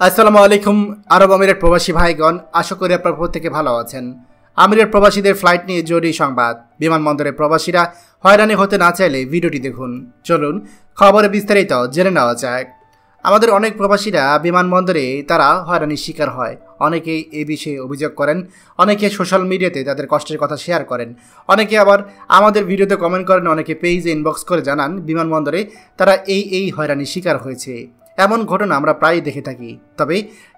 আসসালামু আলাইকুম আরব আমিরাত প্রবাসী ভাইগণ, আশা করি আপনারা প্রত্যেকে ভালো আছেন। আমিরাত প্রবাসীদের ফ্লাইট নিয়ে জরুরি সংবাদ। বিমানবন্দরে প্রবাসীরা হয়রানি হতে না চাইলে ভিডিওটি দেখুন। চলুন খবরে বিস্তারিত জেনে নেওয়া যাক। আমাদের অনেক প্রবাসীরা বিমানবন্দরে তারা হয়রানির শিকার হয়। অনেকেই এই বিষয়ে অভিযোগ করেন, অনেকে সোশ্যাল মিডিয়াতে তাদের কষ্টের কথা শেয়ার করেন, অনেকে আবার আমাদের ভিডিওতে কমেন্ট করেন, অনেকে পেজে ইনবক্স করে জানান বিমানবন্দরে তারা এই হয়রানির শিকার হয়েছে। এমন ঘটনা আমরা প্রায়ই দেখে থাকি। তবে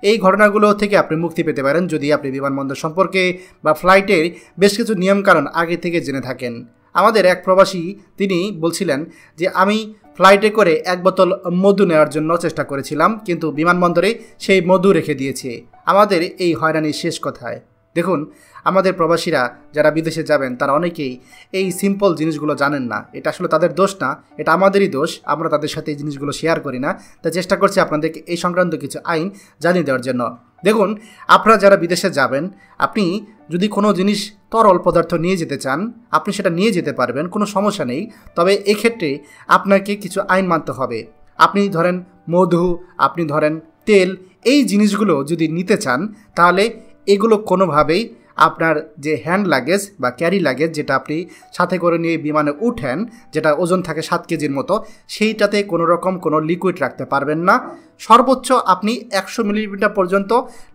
এই ঘটনাগুলো থেকে আপনি মুক্তি পেতে পারেন যদি আপনি বিমানবন্দর সম্পর্কে বা ফ্লাইটের বেশ কিছু নিয়মকানুন আগে থেকে জেনে থাকেন। আমাদের এক প্রবাসী তিনি বলছিলেন যে আমি ফ্লাইটে করে এক বোতল মধু নেওয়ার জন্য চেষ্টা করেছিলাম, কিন্তু বিমানবন্দরে সেই মধু রেখে দিয়েছে। আমাদের এই হয়রানির শেষ কোথায়? দেখুন, আমাদের প্রবাসীরা যারা বিদেশে যাবেন তারা অনেকেই এই সিম্পল জিনিসগুলো জানেন না। এটা আসলে তাদের দোষ না, এটা আমাদেরই দোষ। আমরা তাদের সাথে এই জিনিসগুলো শেয়ার করি না। তাই চেষ্টা করছি আপনাদেরকে এই সংক্রান্ত কিছু আইন জানিয়ে দেওয়ার জন্য। দেখুন, আপনারা যারা বিদেশে যাবেন, আপনি যদি কোনো জিনিস তরল পদার্থ নিয়ে যেতে চান, আপনি সেটা নিয়ে যেতে পারবেন, কোনো সমস্যা নেই। তবে এক্ষেত্রে আপনাকে কিছু আইন মানতে হবে। আপনি ধরেন মধু, আপনি ধরেন তেল, এই জিনিসগুলো যদি নিতে চান তাহলে এগুলো কোনোভাবেই আপনার যে হ্যান্ড লাগেজ বা ক্যারি লাগেজ, যেটা আপনি সাথে করে নিয়ে বিমানে উঠেন, যেটা ওজন থাকে 7 কেজির মতো, সেইটাতে কোনো রকম কোনো লিকুইড রাখতে পারবেন না। সর্বোচ্চ আপনি 100 মিলিলিটার পর্যন্ত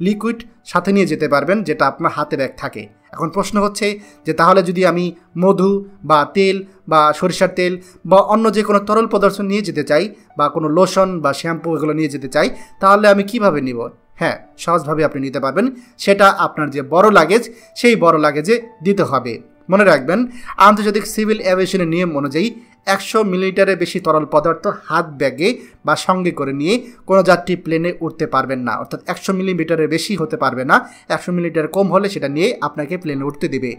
লিকুইড সাথে নিয়ে যেতে পারবেন, যেটা আপনার হাতে ব্যাগ থাকে। এখন প্রশ্ন হচ্ছে যে তাহলে যদি আমি মধু বা তেল বা সরিষার তেল বা অন্য যে কোনো তরল পদার্থ নিয়ে যেতে চাই, বা কোনো লোশন বা শ্যাম্পু এগুলো নিয়ে যেতে চাই, তাহলে আমি কিভাবে নিব? হ্যাঁ, সহজভাবে আপনি নিতে পারবেন। সেটা আপনার যে বড় লাগেজ, সেই বড় লাগেজে দিতে হবে। মনে রাখবেন, আন্তর্জাতিক সিভিল এভিয়েশনের নিয়ম অনুযায়ী 100 মিলিলিটারের বেশি তরল পদার্থ হাত ব্যাগে বা সঙ্গে করে নিয়ে কোনো যাত্রী প্লেনে উঠতে পারবেন না। অর্থাৎ 100 মিলিলিটারের বেশি হতে পারবে না। 100 মিলিলিটার কম হলে সেটা নিয়ে আপনাকে প্লেনে উঠতে দেবে।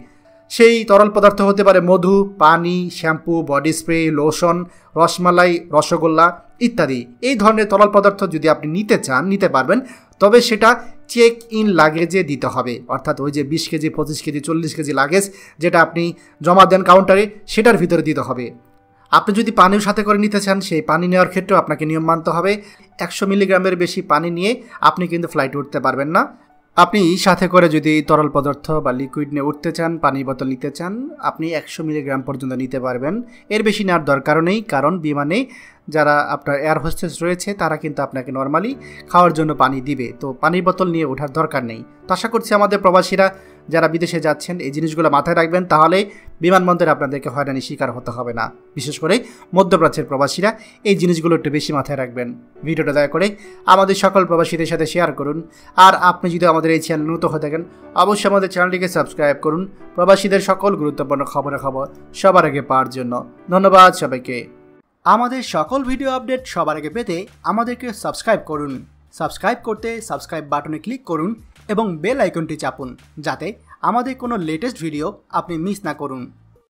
সেই তরল পদার্থ হতে পারে মধু, পানি, shampoo, body spray, lotion, rasmalai, rasgulla ইত্যাদি। এই ধরনের তরল পদার্থ যদি আপনি নিতে চান, নিতে পারবেন। তবে সেটা চেক ইন লাগেজে দিতে হবে। অর্থাৎ ওই যে 20 কেজি, 25 কেজি, 40 কেজি লাগেজ যেটা আপনি জমা দেন কাউন্টারে, সেটার ভিতরে দিতে হবে। আপনি যদি পানিও সাথে করে নিতে চান, সেই পানি নেওয়ার ক্ষেত্রেও আপনাকে নিয়ম মানতে হবে। 100 মিলিগ্রামের বেশি পানি নিয়ে আপনি কিন্তু ফ্লাইটে উঠতে পারবেন না। আপনি সাথে করে যদি তরল পদার্থ বা লিকুইড নিয়ে উঠতে চান, পানি বোতল নিতে চান, আপনি 100 মিলিগ্রাম পর্যন্ত নিতে পারবেন। এর বেশি নেওয়ার দরকারও নেই, কারণ বিমানে যারা আপনার এয়ার হোস্টেস রয়েছে তারা কিন্তু আপনাকে নর্মালি খাওয়ার জন্য পানি দিবে। তো পানির বোতল নিয়ে ওঠার দরকার নেই। তো আশা করছি আমাদের প্রবাসীরা যারা বিদেশে যাচ্ছেন এই জিনিসগুলো মাথায় রাখবেন, তাহলে বিমানবন্দরে আপনাদেরকে হয়রানির শিকার হতে হবে না। বিশেষ করে মধ্যপ্রাচ্যের প্রবাসীরা এই জিনিসগুলো একটু বেশি মাথায় রাখবেন। ভিডিওটা দয়া করে আমাদের সকল প্রবাসীদের সাথে শেয়ার করুন। আর আপনি যদি আমাদের এই চ্যানেল নতুন হয়ে থাকেন, অবশ্যই আমাদের চ্যানেলটিকে সাবস্ক্রাইব করুন প্রবাসীদের সকল গুরুত্বপূর্ণ খবর সবার আগে পাওয়ার জন্য। ধন্যবাদ সবাইকে। আমাদের সকল ভিডিও আপডেট সবার আগে পেতে আমাদেরকে সাবস্ক্রাইব করুন। সাবস্ক্রাইব করতে সাবস্ক্রাইব বাটনে ক্লিক করুন এবং বেল আইকনটি চাপুন, যাতে আমাদের কোনো লেটেস্ট ভিডিও আপনি মিস না করুন।